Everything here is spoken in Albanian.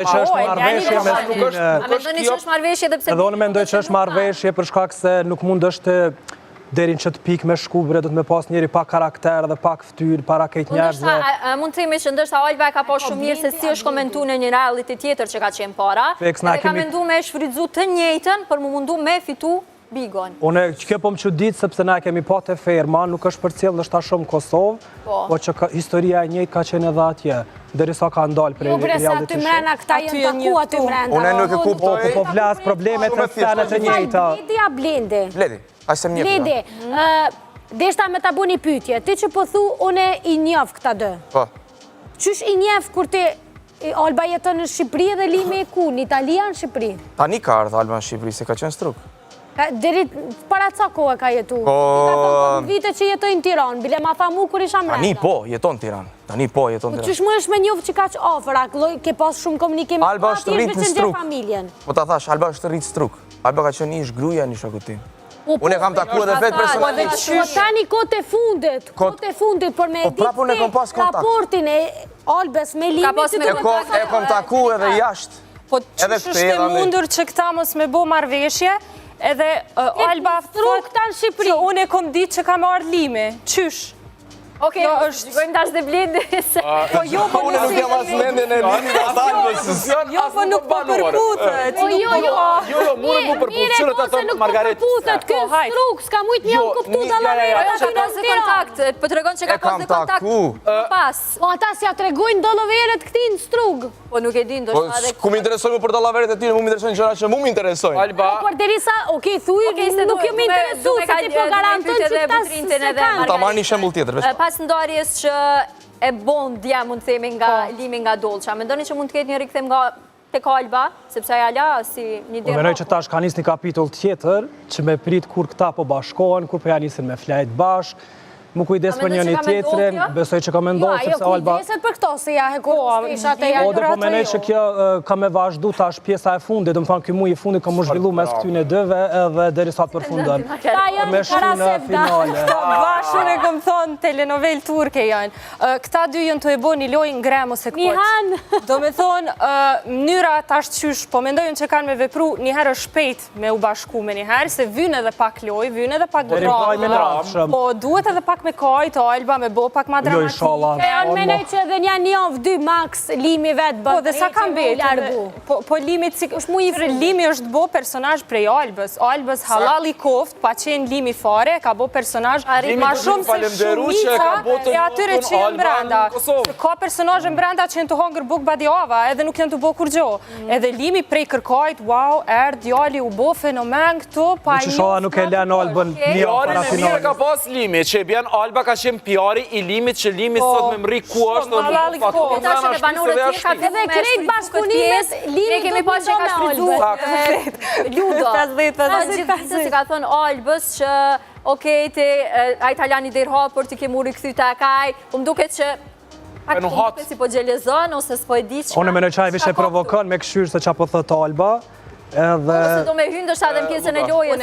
Që është marrëveshje me A mendoni që është marrëveshje dhe pse? Edhe unë mendoj që është marrëveshje për shkak se nuk mund është deri në çet pikë me shku, bre, do të me pas njëri pa karakter dhe pa ftyrë para këtij njerëzve. Mund të themi që ndoshta Alba e ka pas shumë mirë se si është komentuar në një reality tjetër që ka qenë para. Dhe ka menduar me shfrytzu të njëjtën për mu mundu me fitu Bigon. Unë kjo po më çudit sepse na kemi pa te ferma, nuk është përcjell ndoshta shumë Kosovë, po që historia e njëjtë ka qenë edhe atje. Derisa ka ndalë prej reality show. Aty mrena këta jenë taku aty mrena. Unë nuk e kuptoj. Po flas problemet e scenet e njëjta. Bledi a Blendi? Bledi, aq se më njeh. Bledi, deshta me ta bëni pyetje. Ti që po thu, unë i njeh këta dy. Po. Qysh i njeh kur ti Alba jeton në Shqipëri dhe Limi e ku, në Itali në Shqipëri? Tani ka ardhur Alba në Shqipëri, se ka qenë struk. Deri para ca kohë ka jetu. Ti ka thënë vite që jetoj në Tiranë, bile ma tha mu kur isha mrenda. Tani po, jeton në Tiranë. Tani po, jeton në Tiranë. Qysh më është me njofë që kaq afër, ke pas shumë komunikim. Alba është rrit në struk. Po ta thash, Alba është rrit struk. Alba ka qenë ish gruaja në shakutin. Unë e kam takuar edhe vetë personalisht. Po tani kote fundit, por me ditë raportin e Albës me Limin. E kam takuar edhe jashtë. Po qysh është e mundur që këta mos me bo marrëveshje, edhe Alba thot që unë e kom ditë që ka marrë Limi. Qysh? Okej, shikojmë tash dhe Blendi. Po jo, po unë nuk jam as mendjen e Limit as Albës. Jo, po nuk po përputet. Jo, mure mu përputet. Qëllë të thonë Margaret. Ky struk, s'ka mujt një kuptu dallavera. Ka pas kontakt, po tregon që ka pas kontakt pas. Po ata si ja tregojnë dallaveret këtij në strug. Po nuk e di ndoshta edhe. Ku më interesojnë për dallaveret e tij, mu më interesojnë gjëra që mu më interesojnë. Alba. Por derisa, okay, thuj, nuk jam interesuar se ti po garanton që ta ta marrni shembull tjetër, veç. Pas ndarjes që e bon dja mund të themi nga Limi nga Dolça, mendoni që mund të ketë një rikthim nga tek Alba, sepse ajo la si një derë. Mendoj që tash ka nis një kapitull tjetër që me prit kur këta po bashkohen, kur po ja nisin me flajt bashk. Mu kujdes për njëri tjetrin, besoj që ka mendohë sepse Alba... Jo, kujdeset për këto, se ja hekurështishat e ja po, dhe po menoj që kjo ka me vazhdu tash pjesa e fundit, dhe më thanë kjo muj i fundit ka më zhvillu mes këtyne dëve edhe derisa të përfundon. Ta janë karasevda. Bashën e këmë thonë telenovel turke janë. Këta dy jënë të e bo një lojnë ngrem ose këtë. Nihan. Do me thonë, mënyra tash qysh, po mendojnë që kanë me vepru njëherë shpejt me u bashku me njëherë, se vynë edhe pak loj, vynë edhe pak drama. Po duhet edhe pak me kajt, Alba me bo pak ma dramatike. E janë menoj që edhe një njëv, dy max, Limi vetë bëtë. Po dhe sa kam betë. Po Limi është bo personazh prej Albës. Albës halal i koft, pa qenë Limi fare, ka bo personazh ma shumë se shumica e atyre që jenë brenda. Ka personazh e brenda që jenë të hongër buk badiava, edhe nuk jenë të bo kur gjo. Edhe Limi prej kërkajt, wow, djali u bo fenomen këto, pa një... Që shoha nuk e lenë Albën një para finalit. Ka pas Limi, që bjen Alba ka qenë pjari i Limit që Limit sot me mri ku është dhe nuk faktur ta shë në banorët tje ka edhe krejt bashkëpunimet Limit kemi pas që ka shfrytzu Ludo gjithë si ka thonë Albës që okej ti a Italiani dhe i hapër ti ke muri këthy të akaj më duket që pak të duket si po gjelezon ose s'po e di që unë me në qaj vishe provokon me këshyrë se që po thëtë Alba ose do me hyndë është adhe në pjesën e lojës